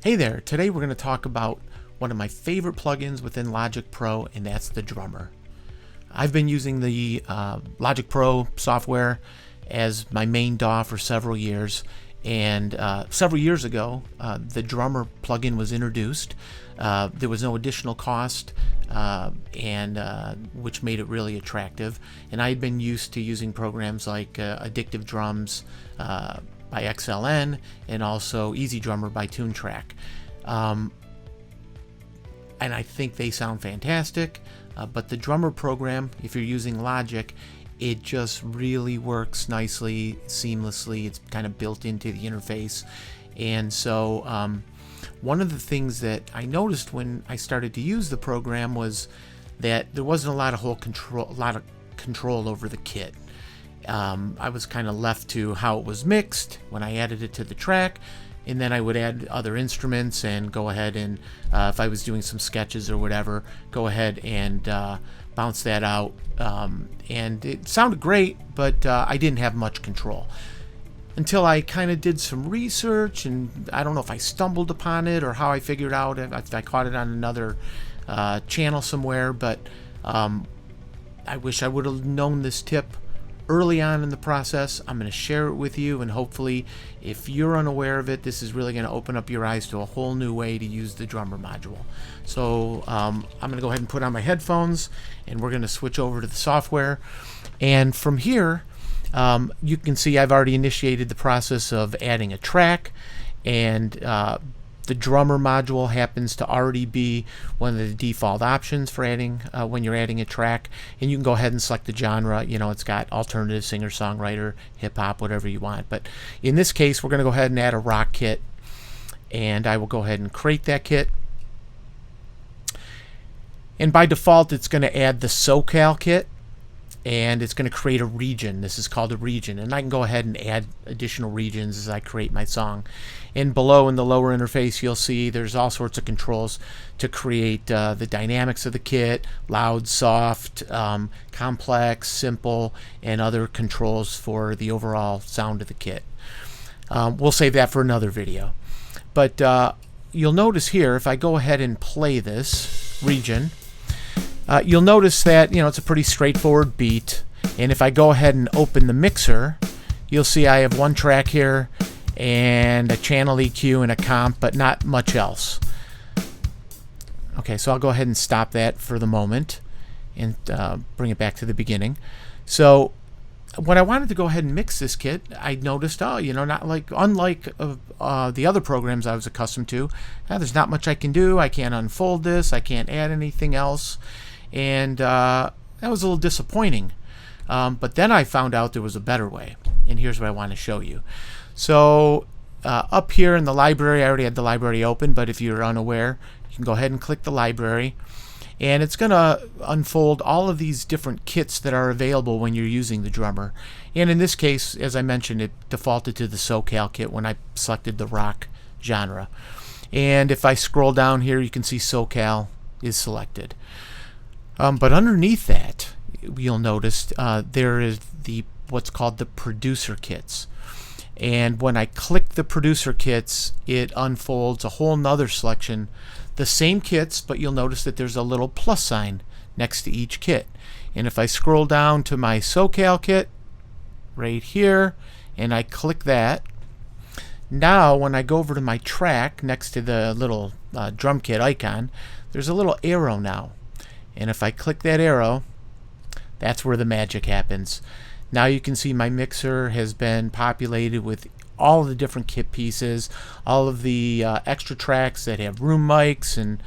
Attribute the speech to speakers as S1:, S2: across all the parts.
S1: Hey there, today we're going to talk about one of my favorite plugins within Logic Pro, and that's the drummer. I've been using the Logic Pro software as my main DAW for several years, and several years ago the drummer plugin was introduced. There was no additional cost, which made it really attractive, and I had been used to using programs like Addictive Drums by XLN and also Easy Drummer by TuneTrack. And I think they sound fantastic, but the drummer program, if you're using Logic, it just really works nicely, seamlessly. It's kind of built into the interface. And so one of the things that I noticed when I started to use the program was that there wasn't a lot of control over the kit. I was kind of left to how it was mixed when I added it to the track, and then I would add other instruments and go ahead and if I was doing some sketches or whatever, go ahead and bounce that out, and it sounded great, but I didn't have much control until I kind of did some research, and I don't know if I stumbled upon it or how I figured out it. I caught it on another channel somewhere, but I wish I would have known this tip early on in the process. I'm going to share it with you, and hopefully if you're unaware of it, this is really going to open up your eyes to a whole new way to use the drummer module. So I'm going to go ahead and put on my headphones, and we're going to switch over to the software. And from here, you can see I've already initiated the process of adding a track, and the drummer module happens to already be one of the default options for adding when you're adding a track, and you can go ahead and select the genre. You know, it's got alternative, singer-songwriter, hip-hop, whatever you want. But in this case, we're going to go ahead and add a rock kit, and I will go ahead and create that kit. And by default, it's going to add the SoCal kit, and it's going to create a region. This is called a region, and I can go ahead and add additional regions as I create my song. And below in the lower interface, you'll see there's all sorts of controls to create the dynamics of the kit: loud, soft, complex, simple, and other controls for the overall sound of the kit. We'll save that for another video. But you'll notice here, if I go ahead and play this region, you'll notice that, you know, it's a pretty straightforward beat. And if I go ahead and open the mixer, you'll see I have one track here and a channel EQ and a comp, but not much else. Okay, so I'll go ahead and stop that for the moment and bring it back to the beginning. So when I wanted to go ahead and mix this kit, I noticed, you know, unlike the other programs I was accustomed to, there's not much I can do. I can't unfold this. I can't add anything else. And that was a little disappointing. But then I found out there was a better way, and here's what I want to show you. So up here in the library, I already had the library open, but if you're unaware, you can go ahead and click the library, and it's going to unfold all of these different kits that are available when you're using the drummer. And in this case, as I mentioned, it defaulted to the SoCal kit when I selected the rock genre. And if I scroll down here, you can see SoCal is selected. But underneath that, you'll notice there is what's called the producer kits. And when I click the producer kits, it unfolds a whole nother selection. The same kits, but you'll notice that there's a little plus sign next to each kit. And if I scroll down to my SoCal kit right here, and I click that, now when I go over to my track next to the little drum kit icon, there's a little arrow now. And if I click that arrow, that's where the magic happens. Now you can see my mixer has been populated with all of the different kit pieces, all of the extra tracks that have room mics, and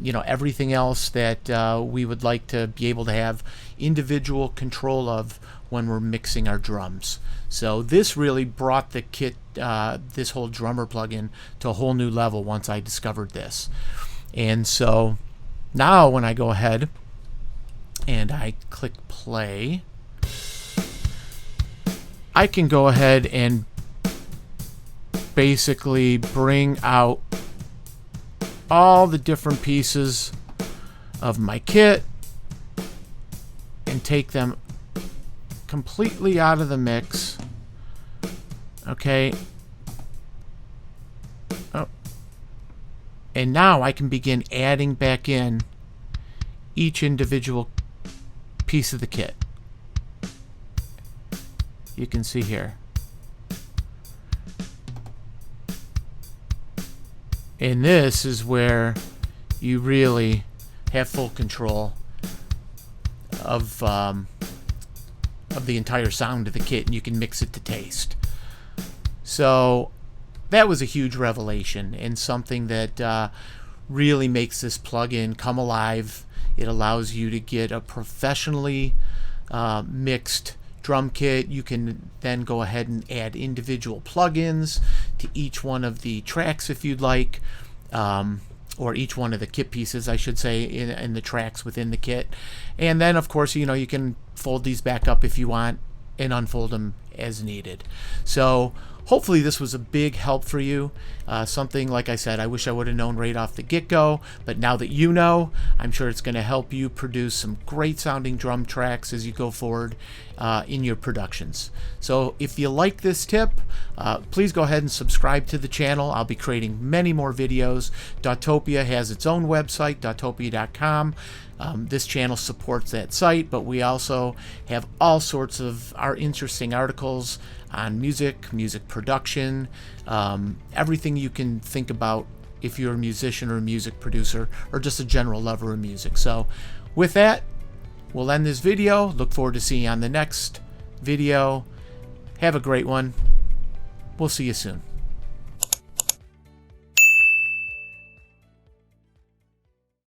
S1: you know, everything else that we would like to be able to have individual control of when we're mixing our drums. So this really brought the kit, this whole drummer plugin, to a whole new level once I discovered this. And so now when I go ahead and I click play, I can go ahead and basically bring out all the different pieces of my kit and take them completely out of the mix. Okay. Oh, And now I can begin adding back in each individual piece of the kit. You can see here. And this is where you really have full control of the entire sound of the kit, and you can mix it to taste. So that was a huge revelation and something that really makes this plugin come alive. It allows you to get a professionally mixed drum kit. You can then go ahead and add individual plugins to each one of the tracks if you'd like, or each one of the kit pieces, I should say, in the tracks within the kit. And then, of course, you know, you can fold these back up if you want and unfold them as needed. So hopefully this was a big help for you. Something, like I said, I wish I would have known right off the get-go, but now that you know, I'm sure it's going to help you produce some great sounding drum tracks as you go forward in your productions. So if you like this tip, please go ahead and subscribe to the channel. I'll be creating many more videos. Daughtopia has its own website, daughtopia.com. This channel supports that site, but we also have all sorts of our interesting articles on music production, everything you can think about if you're a musician or a music producer or just a general lover of music. So with that, we'll end this video. Look forward to seeing you on the next video. Have a great one. We'll see you soon.